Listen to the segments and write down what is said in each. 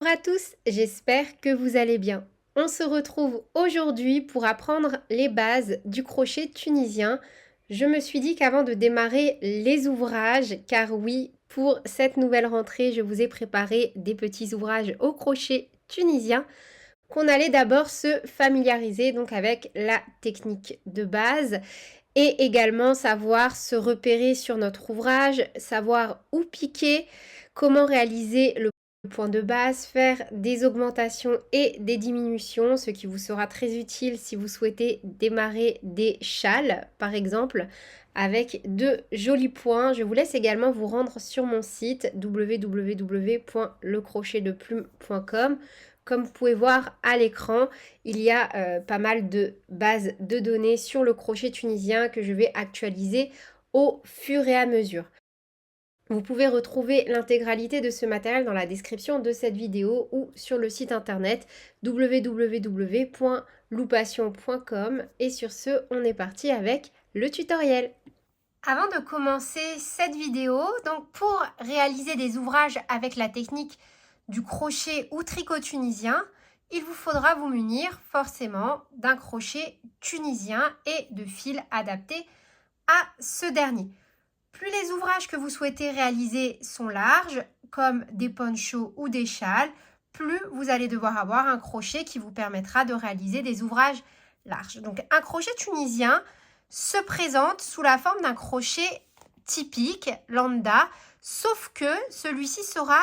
à tous, j'espère que vous allez bien. On se retrouve aujourd'hui pour apprendre les bases du crochet tunisien. Je me suis dit qu'avant de démarrer les ouvrages, car oui, pour cette nouvelle rentrée, je vous ai préparé des petits ouvrages au crochet tunisien, qu'on allait d'abord se familiariser donc avec la technique de base et également savoir se repérer sur notre ouvrage, savoir où piquer, comment réaliser le point de base, faire des augmentations et des diminutions, ce qui vous sera très utile si vous souhaitez démarrer des châles, par exemple, avec de jolis points. Je vous laisse également vous rendre sur mon site www.lecrochetdeplume.com. Comme vous pouvez voir à l'écran, il y a pas mal de bases de données sur le crochet tunisien que je vais actualiser au fur et à mesure. Vous pouvez retrouver l'intégralité de ce matériel dans la description de cette vidéo ou sur le site internet www.loupassion.com. Et sur ce, on est parti avec le tutoriel. Avant de commencer cette vidéo, donc pour réaliser des ouvrages avec la technique du crochet ou tricot tunisien, il vous faudra vous munir forcément d'un crochet tunisien et de fils adaptés à ce dernier. Plus les ouvrages que vous souhaitez réaliser sont larges, comme des ponchos ou des châles, plus vous allez devoir avoir un crochet qui vous permettra de réaliser des ouvrages larges. Donc un crochet tunisien se présente sous la forme d'un crochet typique, lambda, sauf que celui-ci sera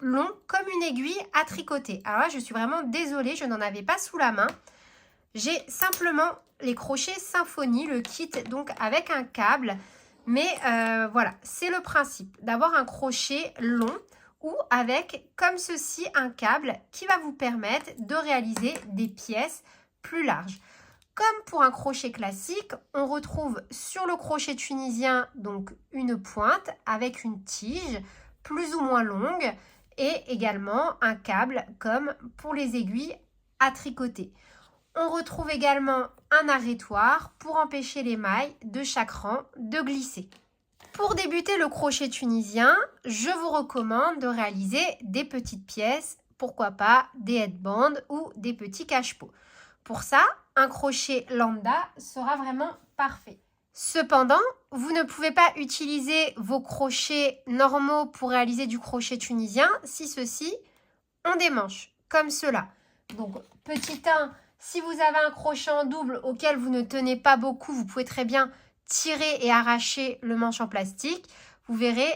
long comme une aiguille à tricoter. Alors là, je suis vraiment désolée, je n'en avais pas sous la main. J'ai simplement les crochets Symphonie, le kit donc avec un câble. Mais voilà, c'est le principe d'avoir un crochet long ou avec comme ceci un câble qui va vous permettre de réaliser des pièces plus larges. Comme pour un crochet classique, on retrouve sur le crochet tunisien donc une pointe avec une tige plus ou moins longue et également un câble comme pour les aiguilles à tricoter. On retrouve également un arrêtoir pour empêcher les mailles de chaque rang de glisser. Pour débuter le crochet tunisien, je vous recommande de réaliser des petites pièces, pourquoi pas des headbands ou des petits cache-pots. Pour ça, un crochet lambda sera vraiment parfait. Cependant, vous ne pouvez pas utiliser vos crochets normaux pour réaliser du crochet tunisien si ceux-ci ont des manches, comme cela. Donc, petit 1, si vous avez un crochet en double auquel vous ne tenez pas beaucoup, vous pouvez très bien tirer et arracher le manche en plastique. Vous verrez,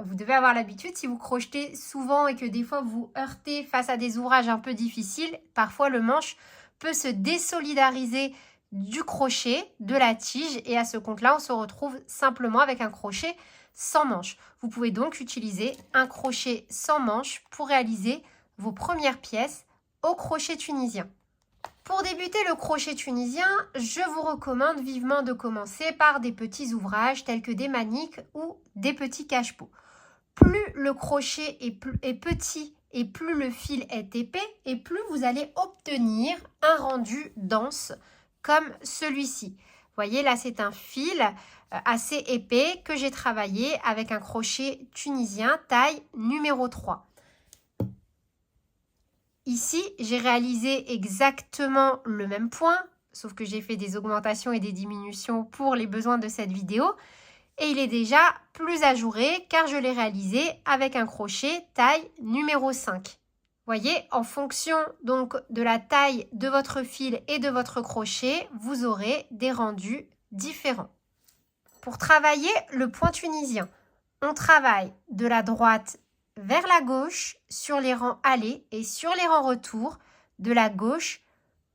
vous devez avoir l'habitude, si vous crochetez souvent et que des fois vous heurtez face à des ouvrages un peu difficiles, parfois le manche peut se désolidariser du crochet, de la tige, et à ce compte-là, on se retrouve simplement avec un crochet sans manche. Vous pouvez donc utiliser un crochet sans manche pour réaliser vos premières pièces au crochet tunisien. Pour débuter le crochet tunisien, je vous recommande vivement de commencer par des petits ouvrages tels que des maniques ou des petits cache-pots. Plus le crochet est petit et plus le fil est épais et plus vous allez obtenir un rendu dense comme celui-ci. Vous voyez là, c'est un fil assez épais que j'ai travaillé avec un crochet tunisien taille numéro 3. Ici, j'ai réalisé exactement le même point, sauf que j'ai fait des augmentations et des diminutions pour les besoins de cette vidéo. Et il est déjà plus ajouré car je l'ai réalisé avec un crochet taille numéro 5. Voyez, en fonction donc de la taille de votre fil et de votre crochet, vous aurez des rendus différents. Pour travailler le point tunisien, on travaille de la droite vers la gauche sur les rangs allés et sur les rangs retour de la gauche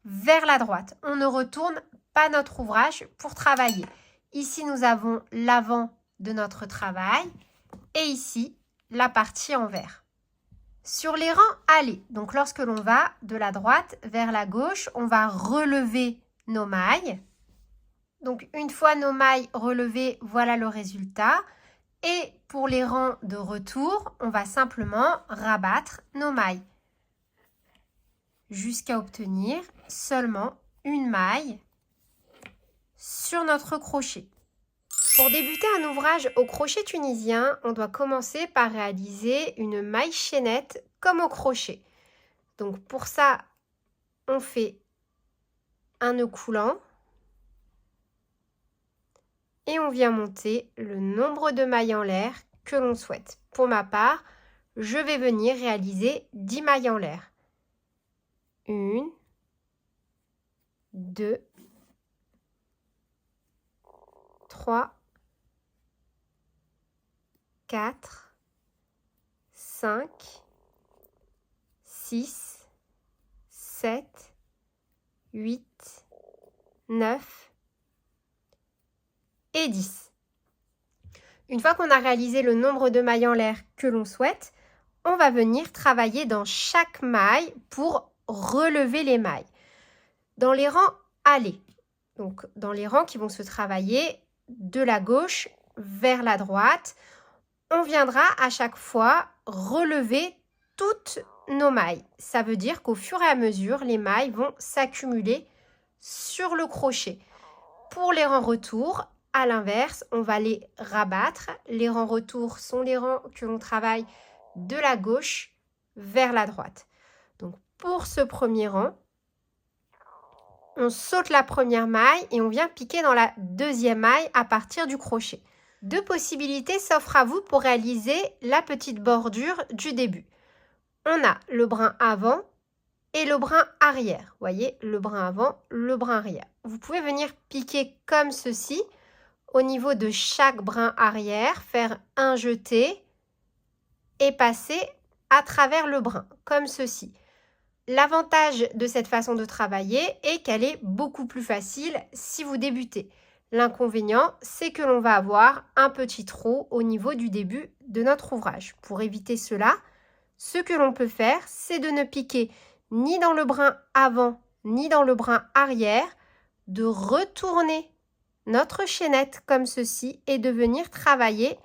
vers la droite. On ne retourne pas notre ouvrage pour travailler. Ici, nous avons l'avant de notre travail et ici, la partie envers. Sur les rangs allés, donc lorsque l'on va de la droite vers la gauche, on va relever nos mailles. Donc, une fois nos mailles relevées, voilà le résultat. Et pour les rangs de retour, on va simplement rabattre nos mailles jusqu'à obtenir seulement une maille sur notre crochet. Pour débuter un ouvrage au crochet tunisien, on doit commencer par réaliser une maille chaînette comme au crochet. Donc pour ça, on fait un nœud coulant et on vient monter le nombre de mailles en l'air que l'on souhaite. Pour ma part, je vais venir réaliser 10 mailles en l'air. 1, 2, 3, 4, 5, 6, 7, 8, 9 et 10. Une fois qu'on a réalisé le nombre de mailles en l'air que l'on souhaite, on va venir travailler dans chaque maille pour relever les mailles. Dans les rangs allés, donc dans les rangs qui vont se travailler de la gauche vers la droite, on viendra à chaque fois relever toutes nos mailles. Ça veut dire qu'au fur et à mesure, les mailles vont s'accumuler sur le crochet. Pour les rangs retour, à l'inverse, on va les rabattre. Les rangs retour sont les rangs que l'on travaille de la gauche vers la droite. Donc pour ce premier rang, on saute la première maille et on vient piquer dans la deuxième maille à partir du crochet. Deux possibilités s'offrent à vous pour réaliser la petite bordure du début. On a le brin avant et le brin arrière. Vous voyez, le brin avant, le brin arrière. Vous pouvez venir piquer comme ceci au niveau de chaque brin arrière, faire un jeté et passer à travers le brin, comme ceci. L'avantage de cette façon de travailler est qu'elle est beaucoup plus facile si vous débutez. L'inconvénient, c'est que l'on va avoir un petit trou au niveau du début de notre ouvrage. Pour éviter cela, ce que l'on peut faire, c'est de ne piquer ni dans le brin avant, ni dans le brin arrière, de retourner notre chaînette comme ceci et de venir travailler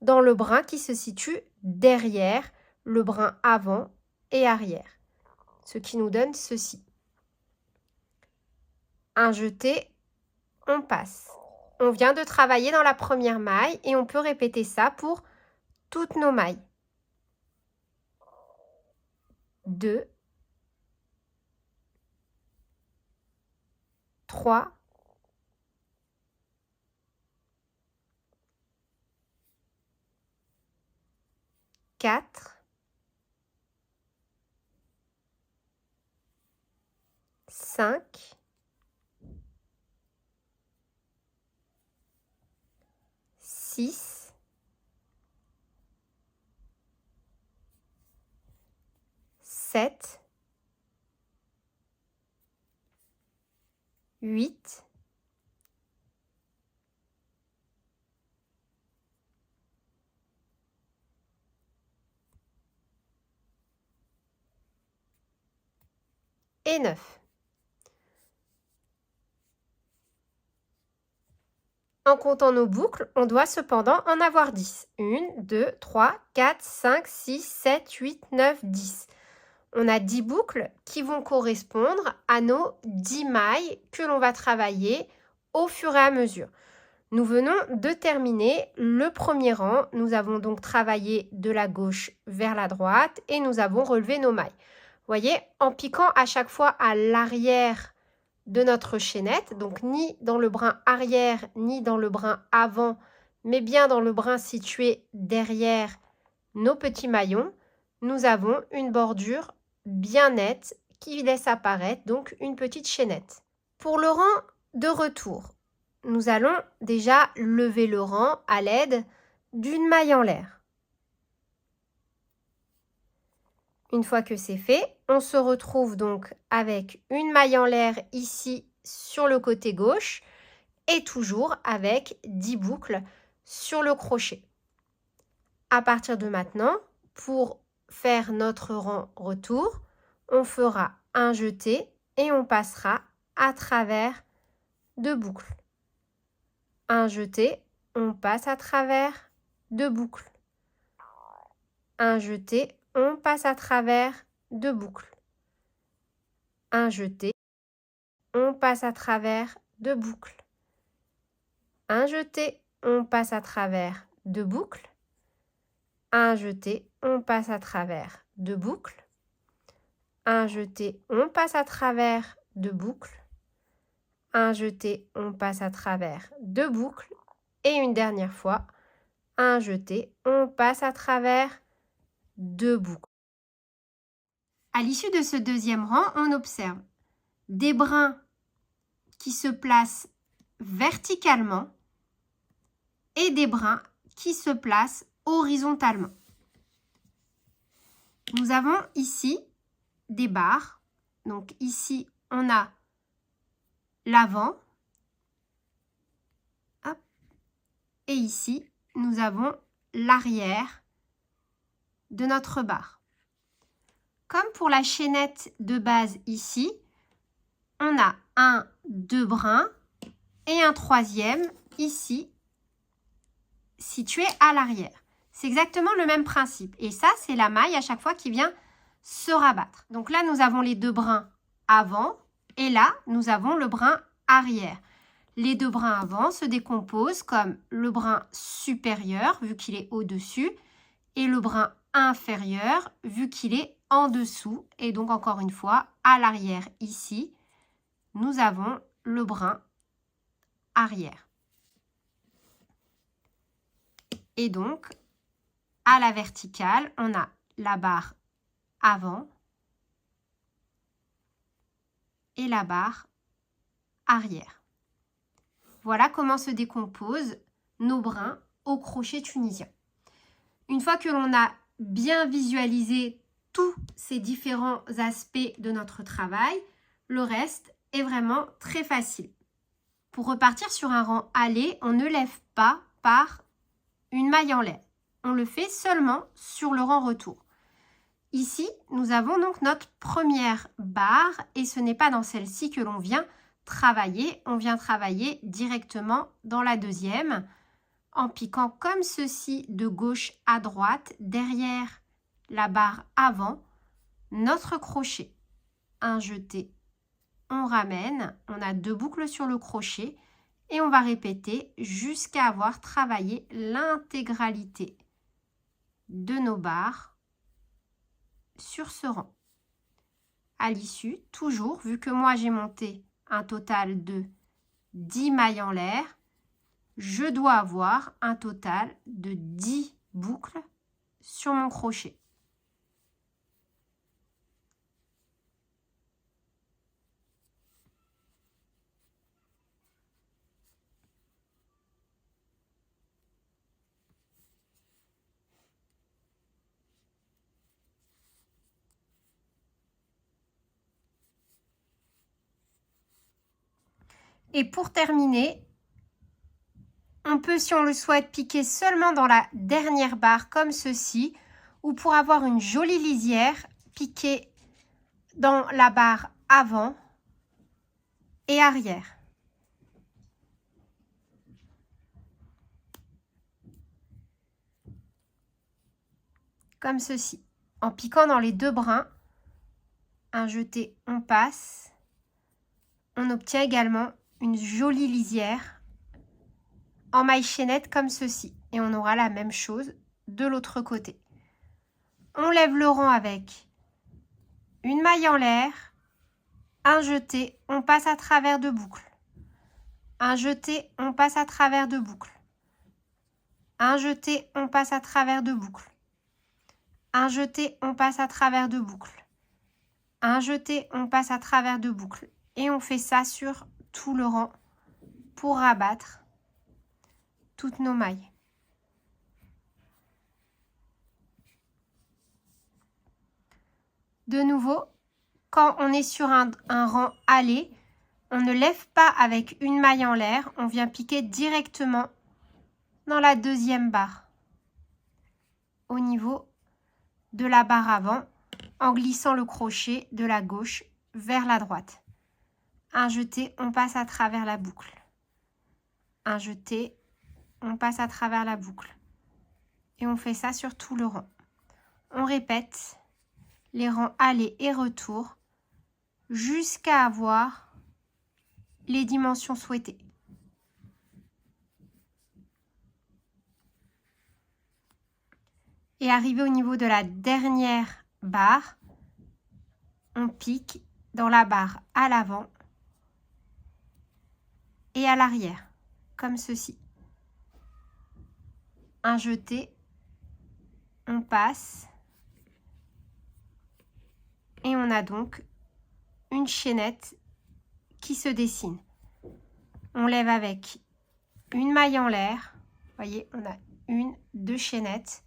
dans le brin qui se situe derrière le brin avant et arrière. Ce qui nous donne ceci. Un jeté, on passe. On vient de travailler dans la première maille et on peut répéter ça pour toutes nos mailles. 2, 3, 4, 5, 6, 7, 8, 9. En comptant nos boucles, on doit cependant en avoir 10. 1, 2, 3, 4, 5, 6, 7, 8, 9, 10. On a 10 boucles qui vont correspondre à nos 10 mailles que l'on va travailler au fur et à mesure. Nous venons de terminer le premier rang. Nous avons donc travaillé de la gauche vers la droite et nous avons relevé nos mailles. Vous voyez, en piquant à chaque fois à l'arrière de notre chaînette, donc ni dans le brin arrière ni dans le brin avant, mais bien dans le brin situé derrière nos petits maillons, nous avons une bordure bien nette qui laisse apparaître donc une petite chaînette. Pour le rang de retour, nous allons déjà lever le rang à l'aide d'une maille en l'air. Une fois que c'est fait, on se retrouve donc avec une maille en l'air ici sur le côté gauche et toujours avec 10 boucles sur le crochet. À partir de maintenant, pour faire notre rang retour, on fera un jeté et on passera à travers 2 boucles. Un jeté, on passe à travers 2 boucles. Un jeté, on passe à travers 2 boucles. Un jeté, on passe à travers 2 boucles. Un jeté, on passe à travers 2 boucles. Un jeté, on passe à travers 2 boucles. un jeté, on passe à travers 2 boucles, un jeté, on passe à travers 2 boucles et une dernière fois, un jeté, on passe à travers 2 boucles. À l'issue de ce deuxième rang, on observe des brins qui se placent verticalement et des brins qui se placent horizontalement. Nous avons ici des barres. Donc ici, on a l'avant. Et ici, nous avons l'arrière de notre barre. Comme pour la chaînette de base ici, on a 1, 2 brins et un troisième ici, situé à l'arrière. C'est exactement le même principe. Et ça, c'est la maille à chaque fois qui vient se rabattre. Donc là, nous avons les 2 brins avant et là, nous avons le brin arrière. Les 2 brins avant se décomposent comme le brin supérieur, vu qu'il est au-dessus, et le brin inférieur, vu qu'il est en dessous. Et donc, encore une fois, à l'arrière, ici, nous avons le brin arrière. Et donc, à la verticale, on a la barre avant et la barre arrière. Voilà comment se décomposent nos brins au crochet tunisien. Une fois que l'on a bien visualisé tous ces différents aspects de notre travail, le reste est vraiment très facile. Pour repartir sur un rang allé, on ne lève pas par une maille en l'air. On le fait seulement sur le rang retour. Ici, nous avons donc notre première barre et ce n'est pas dans celle-ci que l'on vient travailler. On vient travailler directement dans la deuxième en piquant comme ceci de gauche à droite derrière la barre avant notre crochet. Un jeté, on ramène, on a 2 boucles sur le crochet et on va répéter jusqu'à avoir travaillé l'intégralité de nos barres sur ce rang. À l'issue, toujours, vu que moi j'ai monté un total de 10 mailles en l'air, je dois avoir un total de 10 boucles sur mon crochet. Et pour terminer, on peut, si on le souhaite, piquer seulement dans la dernière barre comme ceci, ou pour avoir une jolie lisière, piquer dans la barre avant et arrière. Comme ceci. En piquant dans les 2 brins, un jeté, on passe. On obtient également une jolie lisière en maille chaînette comme ceci. Et on aura la même chose de l'autre côté. On lève le rang avec une maille en l'air, un jeté, on passe à travers 2 boucles. Un jeté, on passe à travers 2 boucles. Un jeté, on passe à travers 2 boucles. Un jeté, on passe à travers 2 boucles. Un jeté, on passe à travers 2 boucles. Et on fait ça sur tout le rang pour rabattre toutes nos mailles. De nouveau, quand on est sur un rang allé, on ne lève pas avec une maille en l'air, on vient piquer directement dans la deuxième barre, au niveau de la barre avant, en glissant le crochet de la gauche vers la droite. Un jeté, on passe à travers la boucle. Un jeté, on passe à travers la boucle. Et on fait ça sur tout le rang. On répète les rangs aller et retour jusqu'à avoir les dimensions souhaitées. Et arrivé au niveau de la dernière barre, on pique dans la barre à l'avant et à l'arrière, comme ceci. Un jeté, on passe et on a donc une chaînette qui se dessine. On lève avec une maille en l'air. Vous voyez, on a une, deux chaînettes.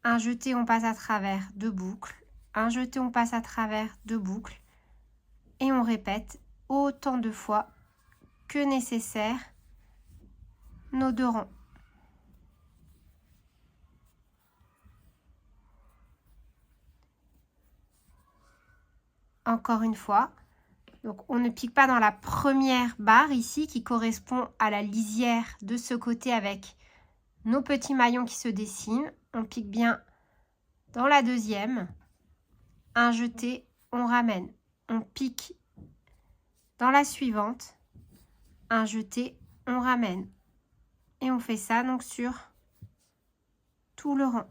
Un jeté, on passe à travers deux boucles. Un jeté, on passe à travers deux boucles. Et on répète autant de fois que nécessaire nos deux rangs. Encore une fois. Donc on ne pique pas dans la première barre ici qui correspond à la lisière de ce côté avec nos petits maillons qui se dessinent. On pique bien dans la deuxième. Un jeté, on ramène. On pique dans la suivante. Un jeté, on ramène. Et on fait ça donc sur tout le rang.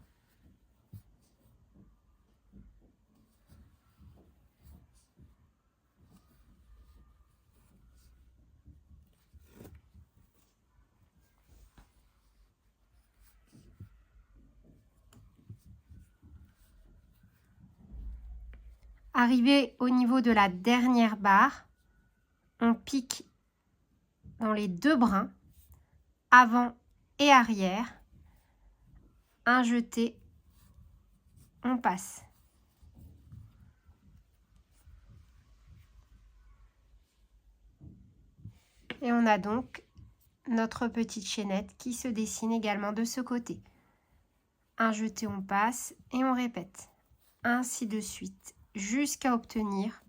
Arrivé au niveau de la dernière barre, on pique dans les deux brins, avant et arrière. Un jeté, on passe. Et on a donc notre petite chaînette qui se dessine également de ce côté. Un jeté, on passe et on répète. Ainsi de suite, jusqu'à obtenir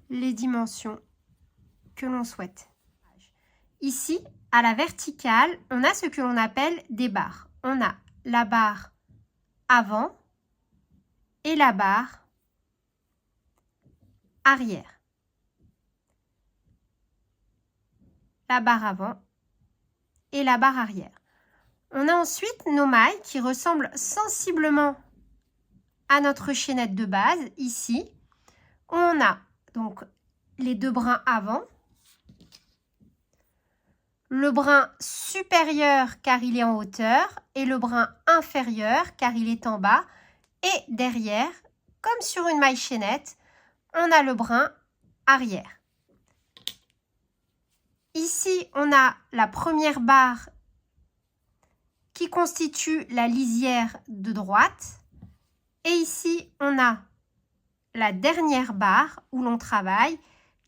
les dimensions que l'on souhaite. Ici, à la verticale, on a ce que l'on appelle des barres. On a la barre avant et la barre arrière. La barre avant et la barre arrière. On a ensuite nos mailles qui ressemblent sensiblement à notre chaînette de base, ici. On a donc les deux brins avant, le brin supérieur car il est en hauteur et le brin inférieur car il est en bas. Et derrière, comme sur une maille chaînette, on a le brin arrière. Ici, on a la première barre qui constitue la lisière de droite. Et ici, on a la dernière barre où l'on travaille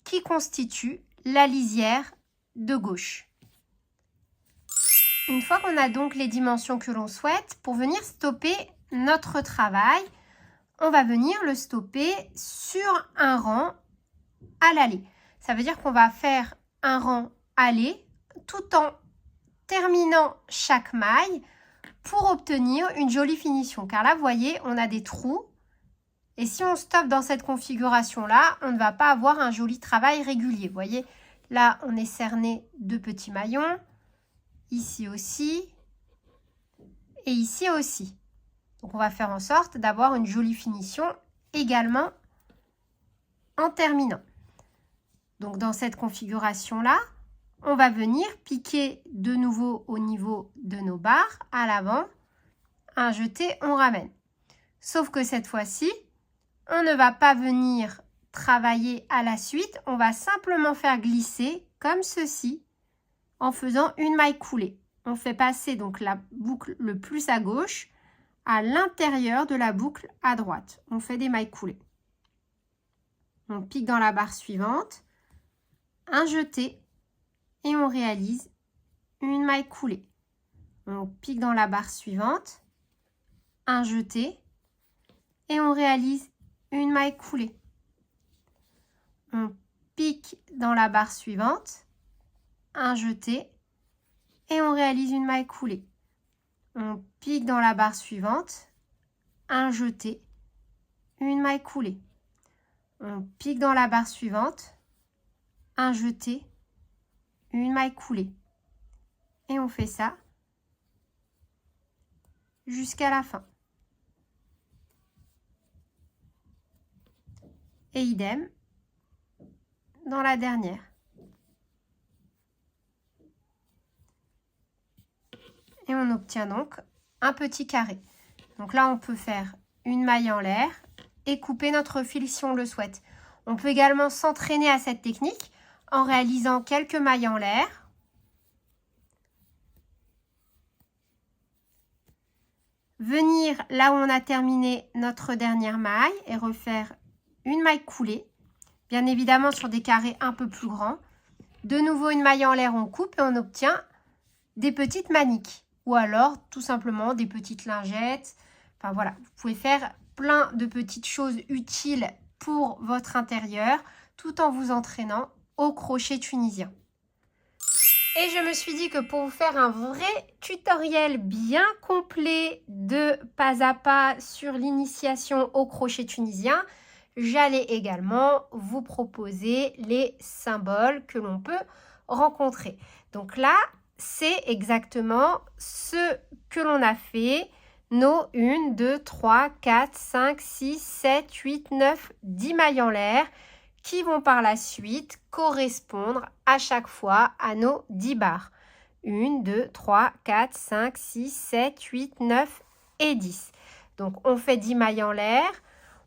qui constitue la lisière de gauche. Une fois qu'on a donc les dimensions que l'on souhaite, pour venir stopper notre travail, on va venir le stopper sur un rang à l'allée. Ça veut dire qu'on va faire un rang allée tout en terminant chaque maille pour obtenir une jolie finition. Car là, vous voyez, on a des trous. Et si on stoppe dans cette configuration-là, on ne va pas avoir un joli travail régulier. Vous voyez, là, on est cerné de petits maillons. Ici aussi. Et ici aussi. Donc, on va faire en sorte d'avoir une jolie finition également en terminant. Donc, dans cette configuration-là, on va venir piquer de nouveau au niveau de nos barres à l'avant. Un jeté, on ramène. Sauf que cette fois-ci, on ne va pas venir travailler à la suite. On va simplement faire glisser comme ceci en faisant une maille coulée. On fait passer donc la boucle le plus à gauche à l'intérieur de la boucle à droite. On fait des mailles coulées. On pique dans la barre suivante, un jeté et on réalise une maille coulée. On pique dans la barre suivante, un jeté et on réalise une maille coulée. On pique dans la barre suivante, un jeté et on réalise une maille coulée. On pique dans la barre suivante, un jeté, une maille coulée. On pique dans la barre suivante, un jeté, une maille coulée. Et on fait ça jusqu'à la fin. Et idem dans la dernière. Et on obtient donc un petit carré. Donc là, on peut faire une maille en l'air et couper notre fil si on le souhaite. On peut également s'entraîner à cette technique en réalisant quelques mailles en l'air. Venir là où on a terminé notre dernière maille et refaire une maille coulée. Bien évidemment sur des carrés un peu plus grands. De nouveau une maille en l'air, on coupe et on obtient des petites maniques. Ou alors tout simplement des petites lingettes. Enfin voilà, vous pouvez faire plein de petites choses utiles pour votre intérieur tout en vous entraînant au crochet tunisien. Et je me suis dit que pour vous faire un vrai tutoriel bien complet de pas à pas sur l'initiation au crochet tunisien, j'allais également vous proposer les symboles que l'on peut rencontrer. Donc là, c'est exactement ce que l'on a fait. Nos 1, 2, 3, 4, 5, 6, 7, 8, 9, 10 mailles en l'air qui vont par la suite correspondre à chaque fois à nos 10 barres. 1, 2, 3, 4, 5, 6, 7, 8, 9 et 10. Donc on fait 10 mailles en l'air,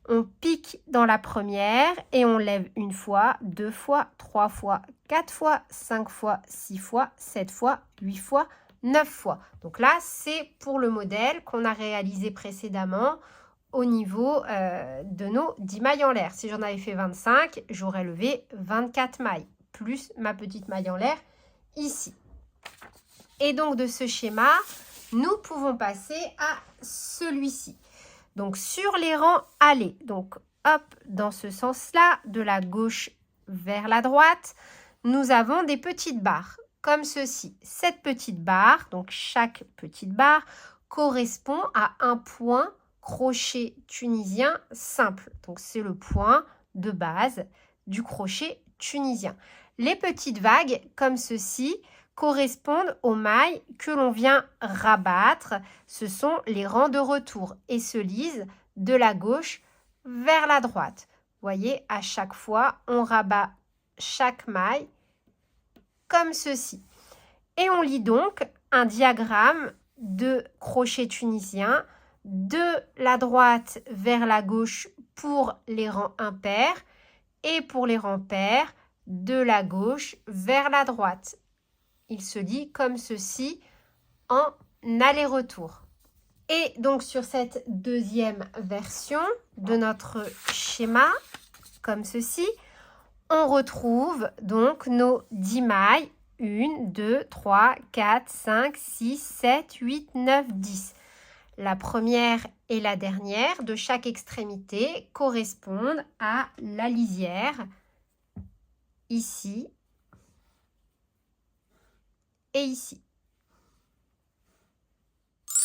on pique dans la première et on lève une fois, 2 fois, 3 fois, 4 fois, 5 fois, 6 fois, 7 fois, 8 fois, 9 fois. Donc là, c'est pour le modèle qu'on a réalisé précédemment au niveau de nos 10 mailles en l'air. Si j'en avais fait 25, j'aurais levé 24 mailles, plus ma petite maille en l'air ici. Et donc de ce schéma, nous pouvons passer à celui-ci. Donc sur les rangs allés, donc hop, dans ce sens-là, de la gauche vers la droite, nous avons des petites barres, comme ceci. Cette petite barre, donc chaque petite barre, correspond à un point crochet tunisien simple. Donc c'est le point de base du crochet tunisien. Les petites vagues, comme ceci, correspondent aux mailles que l'on vient rabattre. Ce sont les rangs de retour et se lisent de la gauche vers la droite. Vous voyez, à chaque fois, on rabat chaque maille comme ceci. Et on lit donc un diagramme de crochet tunisien de la droite vers la gauche pour les rangs impairs et pour les rangs pairs de la gauche vers la droite. Il se lit comme ceci en aller-retour. Et donc sur cette deuxième version de notre schéma, comme ceci, on retrouve donc nos 10 mailles. 1, 2, 3, 4, 5, 6, 7, 8, 9, 10. La première et la dernière de chaque extrémité correspondent à la lisière, ici et ici.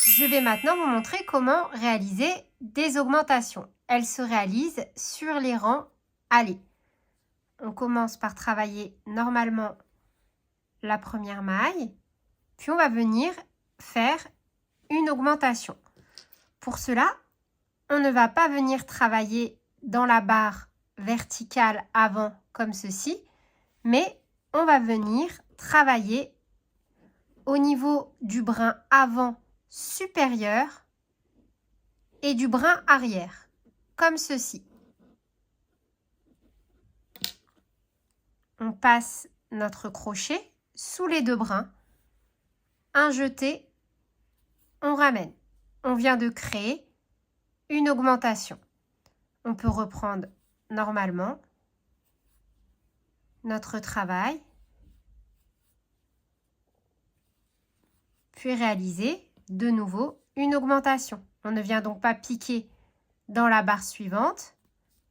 Je vais maintenant vous montrer comment réaliser des augmentations. Elles se réalisent sur les rangs allés. On commence par travailler normalement la première maille, puis on va venir faire une augmentation. Pour cela, on ne va pas venir travailler dans la barre verticale avant comme ceci, mais on va venir travailler au niveau du brin avant supérieur et du brin arrière, comme ceci. On passe notre crochet sous les deux brins, un jeté, on ramène. On vient de créer une augmentation. On peut reprendre normalement notre travail, puis réaliser de nouveau une augmentation. On ne vient donc pas piquer dans la barre suivante,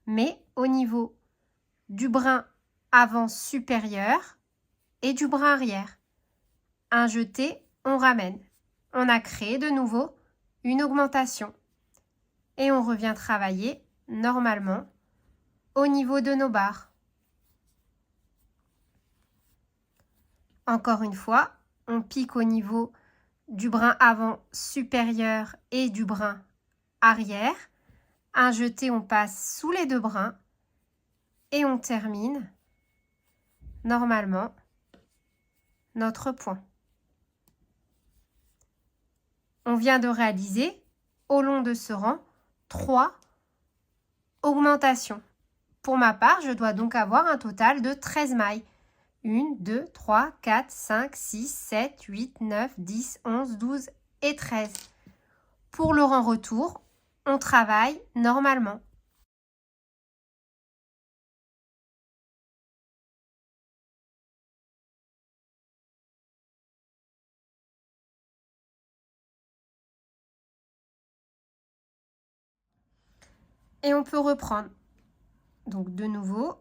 mais au niveau du brin avant supérieur et du brin arrière. Un jeté, on ramène. On a créé de nouveau une augmentation. Et on revient travailler normalement au niveau de nos barres. Encore une fois, on pique au niveau du brin avant supérieur et du brin arrière. Un jeté, on passe sous les deux brins et on termine normalement notre point. On vient de réaliser au long de ce rang 3 augmentations. Pour ma part, je dois donc avoir un total de 13 mailles. 1, 2, 3, 4, 5, 6, 7, 8, 9, 10, 11, 12 et 13. Pour le rang retour, on travaille normalement. Et on peut reprendre. Donc de nouveau,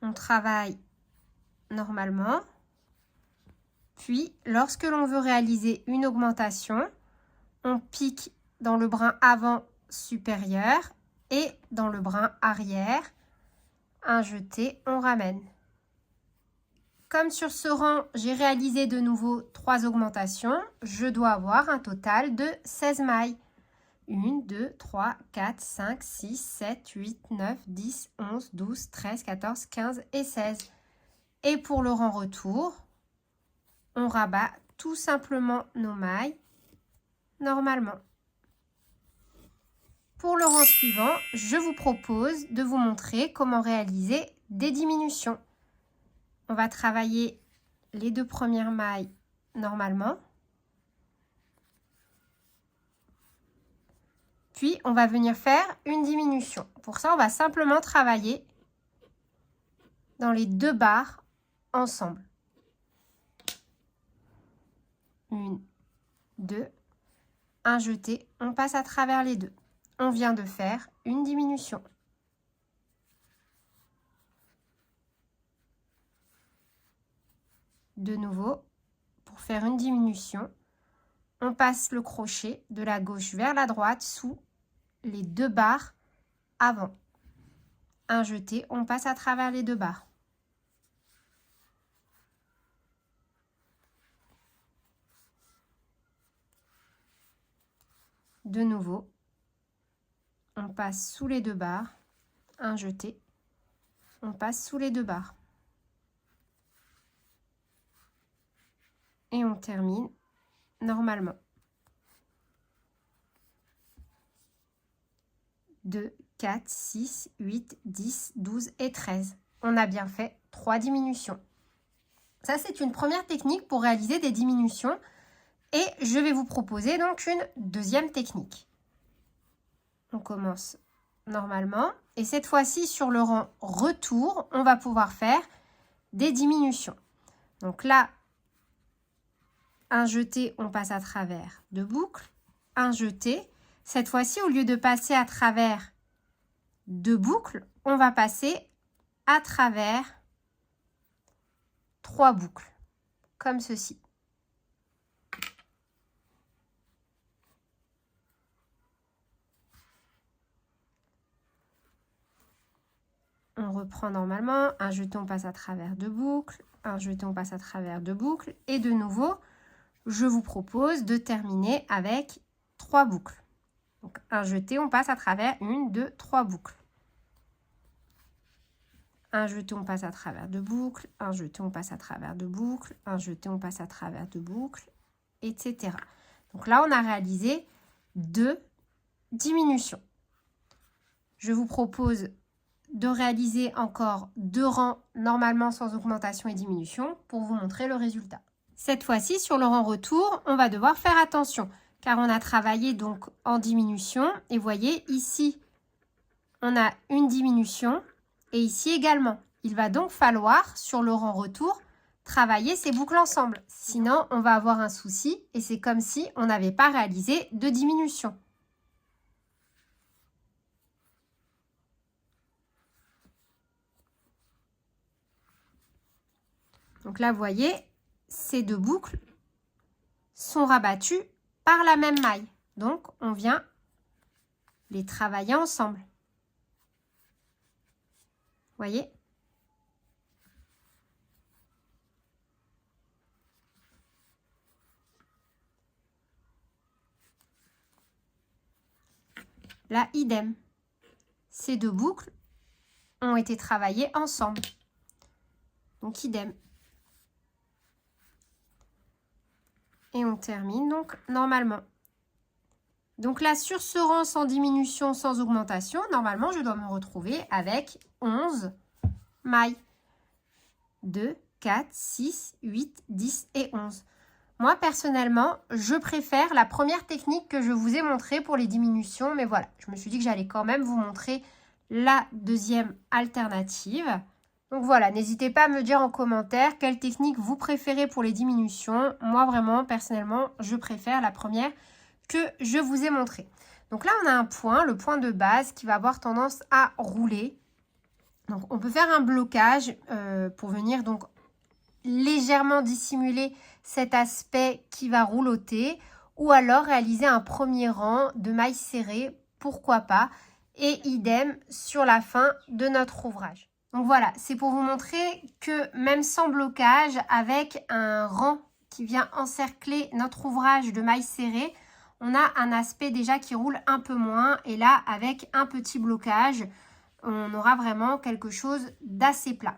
on travaille normalement. Puis, lorsque l'on veut réaliser une augmentation, on pique dans le brin avant supérieur et dans le brin arrière. Un jeté, on ramène. Comme sur ce rang, j'ai réalisé de nouveau 3 augmentations, je dois avoir un total de 16 mailles. 1, 2, 3, 4, 5, 6, 7, 8, 9, 10, 11, 12, 13, 14, 15 et 16. Et pour le rang retour, on rabat tout simplement nos mailles normalement. Pour le rang suivant, je vous propose de vous montrer comment réaliser des diminutions. On va travailler les 2 premières mailles normalement. Puis, on va venir faire une diminution. Pour ça, on va simplement travailler dans les 2 barres ensemble. 1, 2, un jeté, on passe à travers les 2. On vient de faire une diminution. De nouveau, pour faire une diminution, on passe le crochet de la gauche vers la droite sous les 2 barres avant. Un jeté, on passe à travers les 2 barres. De nouveau, on passe sous les 2 barres, un jeté, on passe sous les 2 barres. Et on termine normalement. 2, 4, 6, 8, 10, 12 et 13. On a bien fait 3 diminutions. Ça, c'est une première technique pour réaliser des diminutions. Et je vais vous proposer donc une deuxième technique. On commence normalement. Et cette fois-ci, sur le rang retour, on va pouvoir faire des diminutions. Donc là, un jeté, on passe à travers 2 boucles. Un jeté. Cette fois-ci, au lieu de passer à travers 2 boucles, on va passer à travers 3 boucles, comme ceci. On reprend normalement, un jeté, on passe à travers 2 boucles, un jeté, on passe à travers 2 boucles, et de nouveau, je vous propose de terminer avec 3 boucles. Donc, un jeté, on passe à travers 1, 2, 3 boucles. Un jeté, on passe à travers 2 boucles, un jeté, on passe à travers 2 boucles, un jeté, on passe à travers 2 boucles, etc. Donc là, on a réalisé 2 diminutions. Je vous propose de réaliser encore 2 rangs normalement sans augmentation et diminution pour vous montrer le résultat. Cette fois-ci, sur le rang retour, on va devoir faire attention car on a travaillé donc en diminution et vous voyez ici, on a une diminution et ici également. Il va donc falloir, sur le rang retour, travailler ces boucles ensemble. Sinon, on va avoir un souci et c'est comme si on n'avait pas réalisé de diminution. Donc là, vous voyez, ces 2 boucles sont rabattues par la même maille. Donc, on vient les travailler ensemble. Vous voyez? Là, idem. Ces 2 boucles ont été travaillés ensemble. Donc idem. Et on termine donc normalement. Donc là, sur ce rang sans diminution, sans augmentation, normalement, je dois me retrouver avec 11 mailles. 2, 4, 6, 8, 10 et 11. Moi, personnellement, je préfère la première technique que je vous ai montrée pour les diminutions. Mais voilà, je me suis dit que j'allais quand même vous montrer la deuxième alternative. Donc voilà, n'hésitez pas à me dire en commentaire quelle technique vous préférez pour les diminutions. Moi, vraiment, personnellement, je préfère la première que je vous ai montrée. Donc là, on a un point, le point de base qui va avoir tendance à rouler. Donc, on peut faire un blocage pour venir donc légèrement dissimuler cet aspect qui va rouloter ou alors réaliser un premier rang de mailles serrées, pourquoi pas, et idem sur la fin de notre ouvrage. Donc voilà, c'est pour vous montrer que même sans blocage, avec un rang qui vient encercler notre ouvrage de mailles serrées, on a un aspect déjà qui roule un peu moins et là, avec un petit blocage, on aura vraiment quelque chose d'assez plat.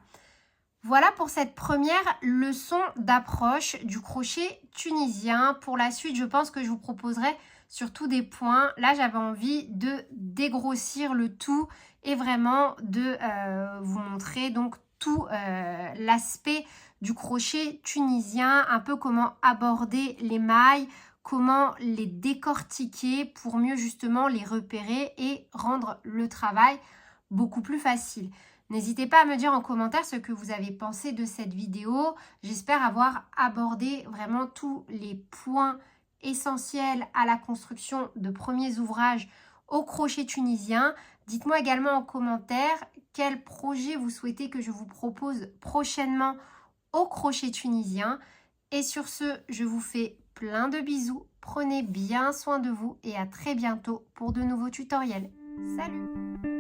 Voilà pour cette première leçon d'approche du crochet tunisien. Pour la suite, je pense que je vous proposerai surtout des points. Là, j'avais envie de dégrossir le tout et vraiment de vous montrer donc tout l'aspect du crochet tunisien, un peu comment aborder les mailles, comment les décortiquer pour mieux justement les repérer et rendre le travail beaucoup plus facile. N'hésitez pas à me dire en commentaire ce que vous avez pensé de cette vidéo. J'espère avoir abordé vraiment tous les points essentiels à la construction de premiers ouvrages au crochet tunisien. Dites-moi également en commentaire quel projet vous souhaitez que je vous propose prochainement au crochet tunisien. Et sur ce, je vous fais plein de bisous. Prenez bien soin de vous et à très bientôt pour de nouveaux tutoriels. Salut!